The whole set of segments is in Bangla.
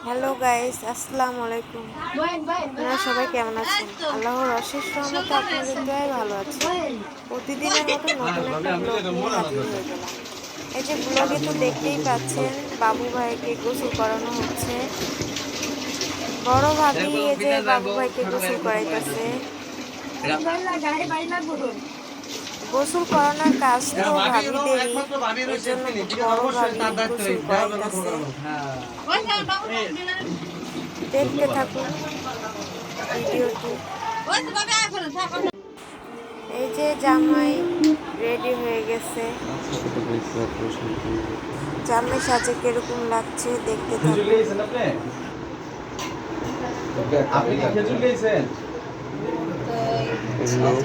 হ্যালো গাইস, আসসালামু আলাইকুম। আপনারা সবাই কেমন আছেন? আল্লাহর অশেষ রহমতে আপনাদের দয়ায় ভালো আছি। প্রতিদিনের মতো নতুন একটা ব্লগ নিয়ে হাজির হয়ে গেলাম। এই যে ব্লগে তো দেখতেই পাচ্ছেন, বাবু ভাইকে গোসল করানো হচ্ছে। বড় ভাবি এই যে বাবু ভাইকে গোসল করাইতেছে। গোসল করানোর কাজ তো ভাবিদেরই, এর জন্য বড় ভাবি গোসল করাইতেছে। দেখতে থাকুন ভিডিওটি। এই যে জামাই রেডি হয়ে গেছে। জামাই সাজে কিরকম লাগছে দেখতে থাকুন।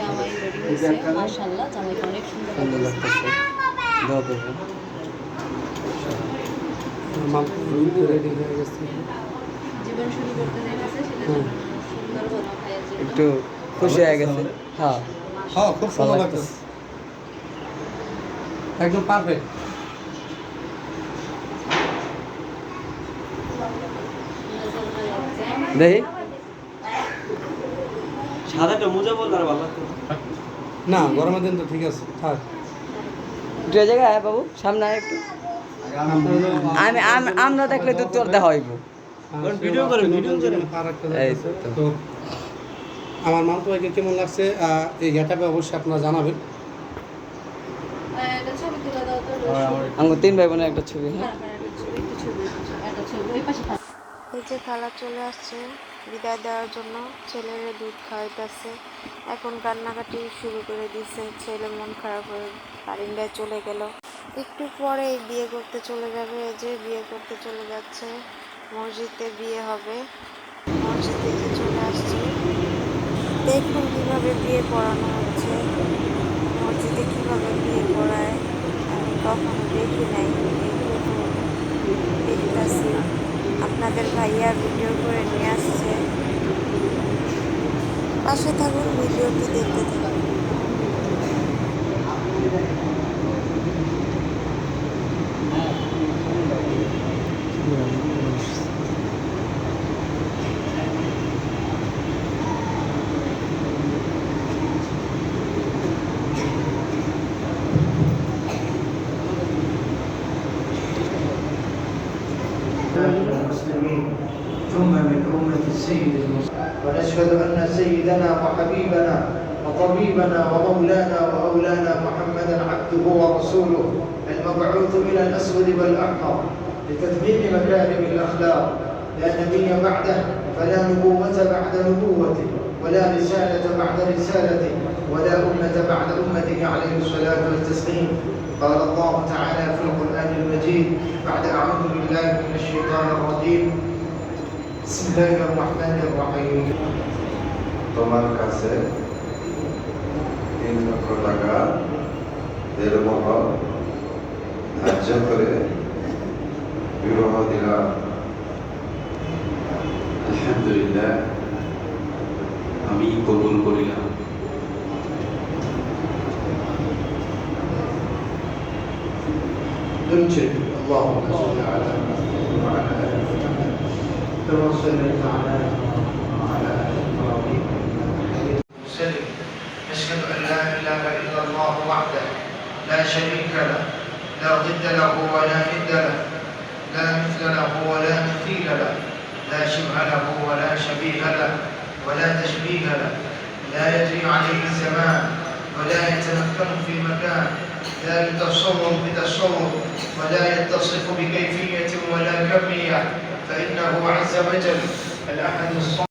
জামাই রেডি হয়েছে, মাশাআল্লাহ জামাইকে অনেক সুন্দর লাগতেছে। দোয়া করবেন। রেডি হয়ে গেছে, জীবন শুরু করতে যাইতেছে, সেটা সুন্দর বড় ভাইয়ের জন্য একটু খুশি হয়ে গেছে। হ্যাঁ হ্যাঁ, খুব সুন্দর লাগতেছে, একদম পারফেক্ট। দেখি সাদাটা মোজা বল আর ভালো লাগতো না, গরমের দিন তো ঠিক আছে, থাক। একটু এই জায়গায় আয় বাবু, সামনে আয় একটু। আমরা দেখলে তো তোর দেখা হইব। ভিডিও করে, ভিডিও করে। এই তো। তো আমার মামতো ভাইকে কেমন লাগছে এই গেটআপে অবশ্যই আপনারা জানাবেন। একটা ছবি তুলে দাও তো। আমার 3 ভাই বোনের একটা ছবি। হ্যাঁ একটা ছবি ওই পাশে থাক। এই যে খালা চলে আসছে বিদায় দেওয়ার জন্য, ছেলের দুধ খাওয়াইতেছে। এখন কান্নাকাটি শুরু করে দিছে, ছেলে মন খারাপ হয়ে বারিন্দায় চলে গেল। একটু পরে বিয়ে করতে চলে যাবে। এই যে বিয়ে করতে চলে যাচ্ছে, মসজিদে বিয়ে হবে। মসজিদে যে চলে আসছে, দেখুন কিভাবে বিয়ে পড়ানো হচ্ছে। মসজিদে কিভাবে বিয়ে পড়ায় আমি কখনো দেখি নাই, দেখতেছি। আপনাদের ভাইয়া ভিডিও করে নিয়ে আসছে। পাশে থাকুন, ভিডিওটি দেখতে থাকুন। المسلمين ثم من أمة السيد المسلمين، ونشهد أن سيدنا وحبيبنا وطبيبنا ومولانا وأولانا محمدا عبده ورسوله المبعوث من الأسود والأحمر لتتميم مكارم الأخلاق. لا نبي بعده، فلا نبوة بعد نبوته، ولا رسالة بعد رسالته، ولا أمة بعد أمته عليه الصلاة والتسليم. قال الله تعالى في القرآن المجيد بعد أعوذ بالله من الشيطان الرجيم بسم الله الرحمن الرحيم। তোমার কাছে 3 লক্ষ টাকা দেড়মহর ধার্য করে বিবাহ দিলাম। আলহামদুলিল্লাহ, আমি কবুল করিলাম। ننشد اللهم صل على محمد وعلى ال محمد كما صليت على ابراهيم وعلى ال ابراهيم انك حميد مجيد. نشهد ان لا اله الا الله وحده لا شريك له، لا ضد له ولا ند له، لا مثل له ولا مثيل له، لا شبه له ولا شبيه له، ولا تشبيه له. لا يجري عليه الزمان ولا يتمكن في مكان، لا يتصور بتصور ولا يتصف بكيفية ولا كمية، فإنه عز وجل الأحد الصمد.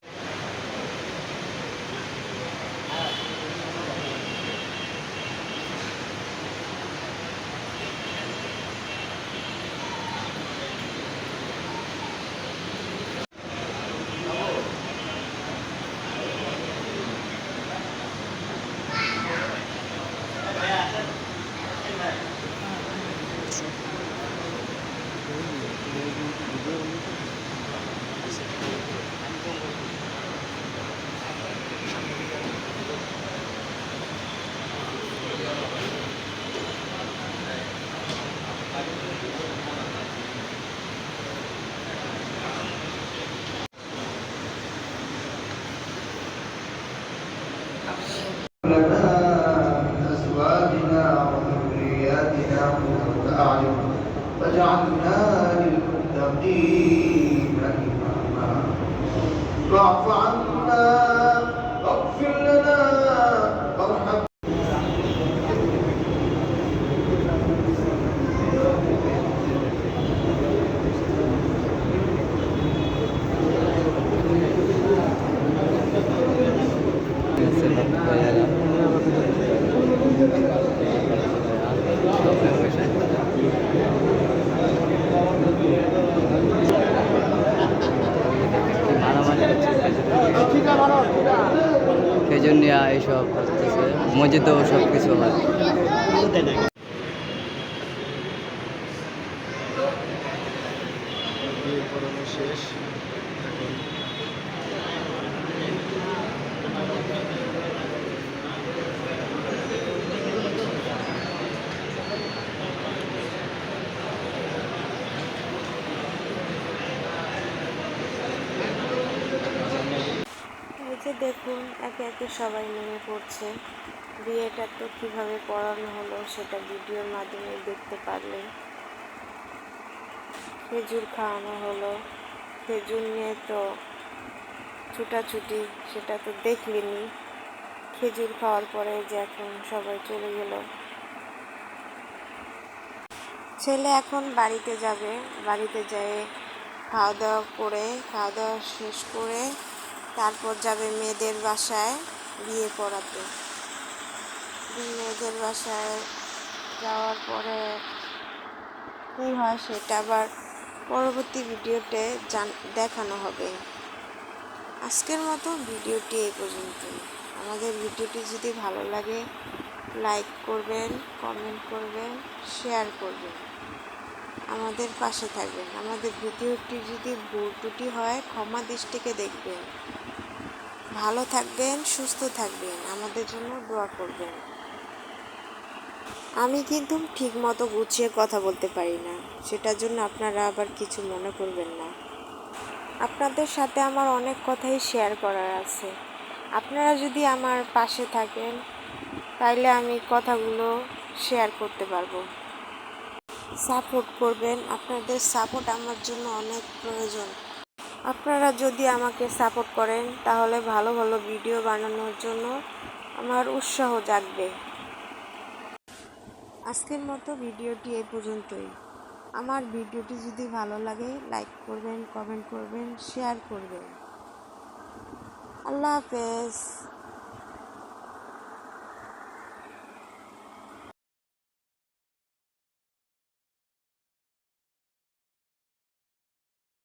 لنا من أزواجنا وذرياتنا قرة أعين واجعلنا للمتقين إماما واعف عنا واغفر لنا وارحمنا খেজুর নিয়ে এইসব করতেছে মসজিদেও সব কিছু হয়। এই যে দেখুন একে একে সবাই নেমে পড়ছে। বিয়েটা তো কিভাবে পড়ানো হলো সেটা ভিডিওর মাধ্যমে দেখতে পারলেন। খেজুর খাওয়ানো হলো, খেজুর নিয়ে তো ছুটাছুটি সেটা তো দেখলেনি। খেজুর খাওয়ার পরে যে এখন সবাই চলে গেল। ছেলে এখন বাড়িতে যাবে, বাড়িতে যেয়ে খাওয়া দাওয়া শেষ করে তারপর যাবে মেয়েদের বাসায় বিয়ে পড়াতে। মেয়েদের বাসায় যাওয়ার পরে কী হয় সেটা আবার পরবর্তী ভিডিওতে দেখানো হবে। আজকের মতো ভিডিওটি এই পর্যন্তই। আমাদের ভিডিওটি যদি ভালো লাগে লাইক করবেন, কমেন্ট করবেন, শেয়ার করবেন, আমাদের পাশে থাকবেন। আমাদের ভিডিওটি যদি ভুল ত্রুটি হয় ক্ষমা দৃষ্টিতে দেখবেন। ভালো থাকবেন, সুস্থ থাকবেন, আমাদের জন্য দোয়া করবেন। আমি কিন্তু ঠিক মতো গুছিয়ে কথা বলতে পারি না, সেটার জন্য আপনারা আবার কিছু মনে করবেন না। আপনাদের সাথে আমার অনেক কথাই শেয়ার করার আছে। আপনারা যদি আমার পাশে থাকেন তাইলে আমি কথাগুলো শেয়ার করতে পারবো। সাপোর্ট করবেন, আপনাদের সাপোর্ট আমার জন্য অনেক প্রয়োজন। আপনারা যদি আমাকে সাপোর্ট করেন তাহলে ভালো ভালো ভিডিও বানানোর জন্য আমার উৎসাহ জাগবে। আজকের মতো ভিডিওটি এই পর্যন্তই। আমার ভিডিওটি যদি ভালো লাগে লাইক করবেন, কমেন্ট করবেন, শেয়ার করবেন। আল্লাহ হাফেজ।